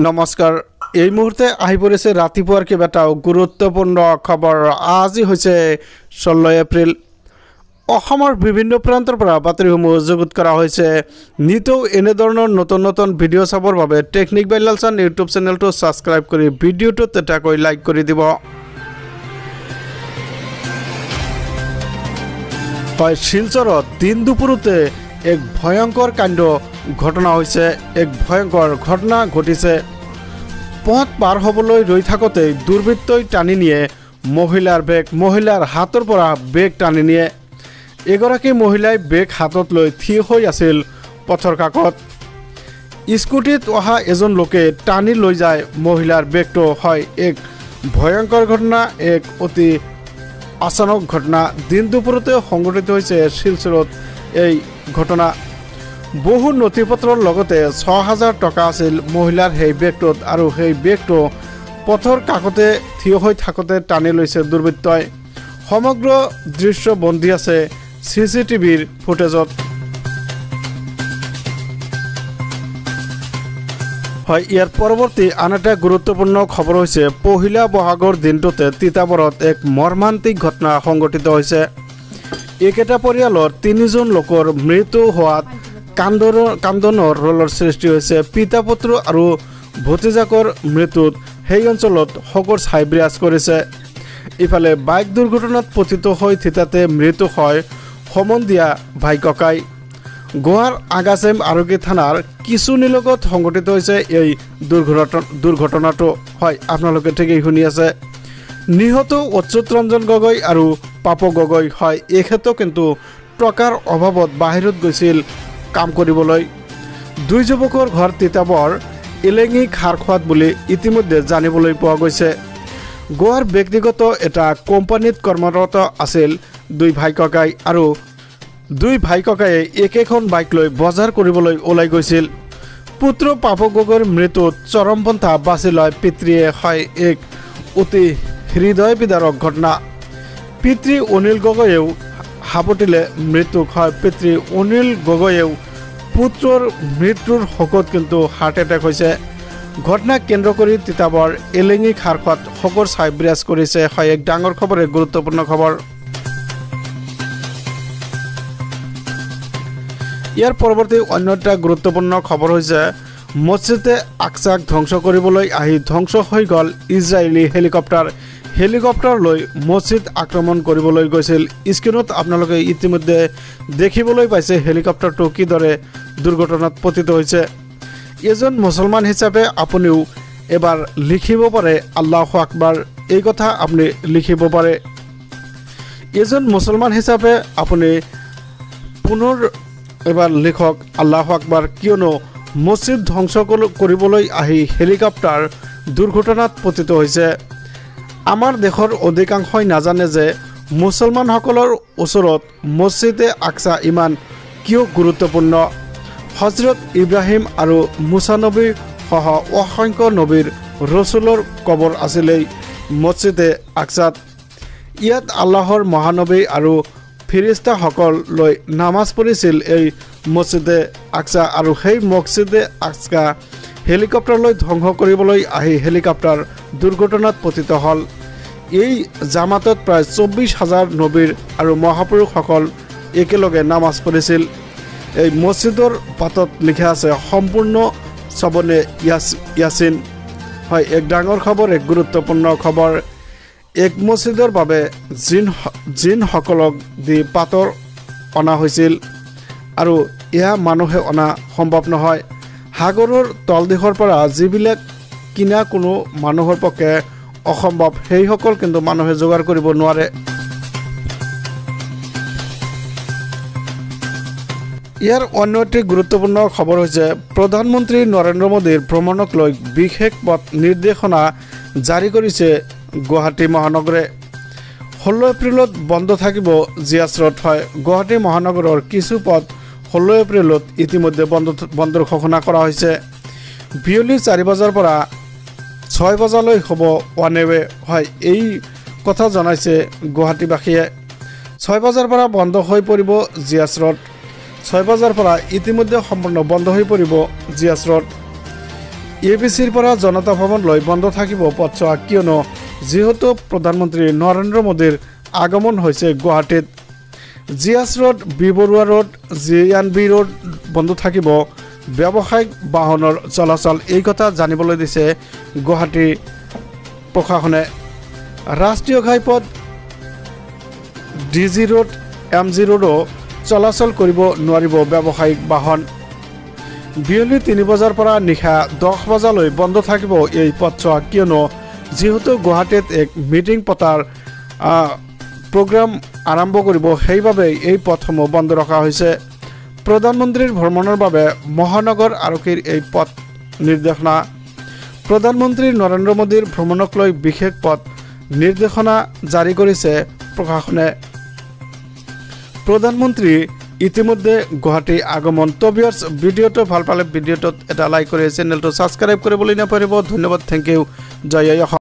নমস্কাৰ এই মুহূৰ্তে আহি পৰিছে ৰাতিপুৱাৰ কেইবাটাও গুৰুত্বপূৰ্ণ খবৰ আজি হৈছে 16 এপ্ৰিল অসমৰ বিভিন্ন প্ৰান্তৰ পৰা বাতৰিসমূহ যুগুত কৰা হৈছে নিতৌ এনে ধৰণৰ নতুন নতুন ভিডিঅ' চাবৰ বাবে টেকনিক বাই লালচান ইউটিউব চেনেলটো সাবস্ক্ৰাইব কৰি ভিডিঅ'টো তেটাকৈ লাইক কৰি দিব হয় শিলচৰত দিন দুপুৰতে এক ভয়ংকৰ কাণ্ড ঘটনা হৈছে এক ভয়ংকৰ ঘটনা ঘটিছে পথ পাৰ হ'বলৈ ৰৈ থাকোতে দুৰ্বৃত্তই টানি নিয়ে মহিলাৰ হাতৰ পৰা বেগ টানি নিয়ে এগৰাকী মহিলাই বেগ হাতত লৈ থিয় হৈ আছিল পথৰ কাকত স্কুটিত অহা এজন লোকে টানি লৈ যায় মহিলাৰ বেগটো হয় এক ভয়ংকৰ ঘটনা এক অতি আচানক ঘটনা দিন দুপুৰতে সংঘটিত হৈছে শিলচৰত এই ঘটনা বহু নথিপত্ৰৰ লগতে ৬,০০০ টকা আছিল মহিলাৰ সেই বেগটোত আৰু সেই বেগটো পথৰ কাকতে থিয় হৈ থাকোতে টানি লৈছে দুৰ্বৃত্তই সমগ্ৰ দৃশ্য বন্দী আছে চিচিটিভিৰ ফুটেজত হয় ইয়াৰ পৰৱৰ্তী আন এটা গুৰুত্বপূৰ্ণ খবৰ হৈছে পহিলা বহাগৰ দিনটোতে তিতাবৰত এক মৰ্মান্তিক ঘটনা সংঘটিত হৈছে একেটা পৰিয়ালৰ ৩জন লোকৰ মৃত্যু হোৱাত কান্দনৰ ৰোলৰ সৃষ্টি হৈছে পিতা পুত্ৰ আৰু ভতিজাকৰ মৃত্যুত সেই অঞ্চলত শোকৰ ছাই বিৰাজ কৰিছে ইফালে বাইক দুৰ্ঘটনাত পতিত হৈ থিতাতে মৃত্যু হয় সমন্দিয়া ভাই ককাই গোৱাৰ আগাছেম আৰক্ষী থানাৰ কিছুনিৰ লগত সংঘটিত হৈছে এই দুৰ্ঘটনাটো হয় আপোনালোকে ঠিকেই শুনি আছে নিহত অচ্যুত ৰঞ্জন গগৈ আৰু পাপু গগৈ হয় এখেতো কিন্তু টকাৰ অভাৱত বাহিৰত গৈছিল কাম কৰিবলৈ দুই যুৱকৰ ঘৰ তিতাবৰ এলেঙি খাৰখোৱাত বুলি ইতিমধ্যে জানিবলৈ পোৱা গৈছে গোৱাৰ ব্যক্তিগত এটা কোম্পানীত কৰ্মৰত আছিল দুই ভাই ককাই আৰু দুই ভাই ককায়ে একেখন বাইক লৈ বজাৰ কৰিবলৈ ওলাই গৈছিল পুত্ৰ পাপু গগৈৰ মৃত্যুত চৰমপন্থা বাছি লয় পিতৃয়ে হয় এক অতি হৃদয় বিদাৰক ঘটনা পিতৃ অনিল গগৈয়েও হাপতিলে মৃত্যু হয় পিতৃ অনিল গগৈয়েও পুত্ৰৰ মৃত্যুৰ শোকত কিন্তু হাৰ্ট এটেক হৈছে ঘটনাক কেন্দ্ৰ কৰি তিতাবৰ এলেঙি খাৰখোৱাত শোকৰ ছাই বিৰাজ কৰিছে হয় এক ডাঙৰ খবৰ এক গুৰুত্বপূৰ্ণ খবৰ ইয়াৰ পৰৱৰ্তী অন্য এটা গুৰুত্বপূৰ্ণ খবৰ হৈছে মছজিদে আকছাক ধ্বংস কৰিবলৈ আহি ধ্বংস হৈ গ'ল ইজৰাইলী হেলিকপ্টাৰ লৈ মছজিদ আক্ৰমণ কৰিবলৈ গৈছিল স্ক্ৰীনত আপোনালোকে ইতিমধ্যে দেখিবলৈ পাইছে হেলিকপ্টাৰটো কিদৰে দুৰ্ঘটনাত পতিত হৈছে এজন মুছলমান হিচাপে আপুনিও এবাৰ লিখিব পাৰে আল্লাহু আকবাৰ এই কথা আপুনি লিখিব পাৰে এজন মুছলমান হিচাপে আপুনি পুনৰ এবাৰ লিখক আল্লাহু আকবাৰ কিয়নো মছজিদ ধ্বংস কৰিবলৈ আহি হেলিকপ্টাৰ দুৰ্ঘটনাত পতিত হৈছে আমাৰ দেশৰ অধিকাংশই নাজানে যে মুছলমানসকলৰ ওচৰত মছজিদে আকছা ইমান কিয় গুৰুত্বপূৰ্ণ হজৰত ইব্ৰাহিম আৰু মুছা নবীৰ সহ অসংখ্য নবীৰ ৰচুলৰ কবৰ আছিল এই মছজিদে আকছাত ইয়াত আল্লাহৰ মহানবী আৰু ফিৰিস্তাসকল লৈ নামাজ পঢ়িছিল এই মছজিদে আকছা আৰু সেই মছজিদে আকছা হেলিকপ্টাৰ লৈ ধ্বংস কৰিবলৈ আহি হেলিকপ্টাৰ দুৰ্ঘটনাত পতিত হ'ল এই জামাতত প্ৰায় ২৪,০০০ নবীৰ আৰু মহাপুৰুষসকল একেলগে নামাজ পঢ়িছিল এই মছজিদৰ পাতত লিখা আছে সম্পূৰ্ণ চবনে ইয়াছিন হয় এক ডাঙৰ খবৰ এক গুৰুত্বপূৰ্ণ খবৰ এক মছজিদৰ বাবে জিনসকলক দি পাতৰ অনা হৈছিল আৰু এয়া মানুহে অনা সম্ভৱ নহয় সাগৰৰ তলদেশৰ পৰা যিবিলাক কিনা কোনো মানুহৰ পক্ষে অসম্ভৱ সেইসকল কিন্তু মানুহে যোগাৰ কৰিব নোৱাৰে ইয়াৰ অন্য এটি গুৰুত্বপূৰ্ণ খবৰ হৈছে প্ৰধানমন্ত্ৰী নৰেন্দ্ৰ মোদীৰ ভ্ৰমণক লৈ বিশেষ পথ নিৰ্দেশনা জাৰি কৰিছে গুৱাহাটী মহানগৰে 16 এপ্ৰিলত বন্ধ থাকিব জিয়াছ ৰোড হয় গুৱাহাটী মহানগৰৰ কিছু পথ 16 এপ্ৰিলত ইতিমধ্যে বন্ধৰ ঘোষণা কৰা হৈছে বিয়লি 4 বজাৰ পৰা 6 বজালৈ হ'ব ওৱান ৱে হয় এই কথা জনাইছে গুৱাহাটীবাসীয়ে 6 বজাৰ পৰা বন্ধ হৈ পৰিব জিয়াছ ৰোড 6 বজাৰ পৰা ইতিমধ্যে সম্পূৰ্ণ বন্ধ হৈ পৰিব জিয়াছ ৰোড ABCৰ পৰা জনতা ভৱনলৈ বন্ধ থাকিব পথছোৱা কিয়নো যেহেতু প্ৰধানমন্ত্ৰী নৰেন্দ্ৰ মোদীৰ আগমন হৈছে গুৱাহাটীত GS road B Barua road JNB road বন্ধ থাকিব ব্যৱসায়িক বাহনৰ চলাচল এই কথা জানিবলৈ দিছে গুৱাহাটী প্ৰশাসনে ৰাষ্ট্ৰীয় ঘাইপথ DG ৰোড MG ৰোডো চলাচল কৰিব নোৱাৰিব ব্যৱসায়িক বাহন বিয়লি 3 বজাৰ পৰা নিশা 10 বজালৈ বন্ধ থাকিব এই পথছোৱা কিয়নো যেহেতু গুৱাহাটীত এক মিটিং পতাৰ প্ৰগ্ৰাম আৰম্ভ কৰিব সেইভাবে এই পথসমূহ বন্ধ ৰখা হৈছে প্ৰধানমন্ত্ৰীৰ ভ্ৰমণৰ বাবে মহানগৰ আৰক্ষীৰ এই পথ নিৰ্দেশনা প্ৰধানমন্ত্ৰী নৰেন্দ্ৰ মোদীৰ ভ্ৰমণক লৈ বিশেষ পথ নিৰ্দেশনা জাৰি কৰিছে প্ৰশাসনে প্ৰধানমন্ত্ৰী ইতিমধ্যে গুৱাহাটী আগমন ভিউয়াৰ্স ভিডিওটো ভাল পালে ভিডিওটোত এটা লাইক কৰি চেনেলটো সাবস্ক্ৰাইব কৰিবলৈ নাপাহৰিব ধন্যবাদ থ্যাংক ইউ জয় জয়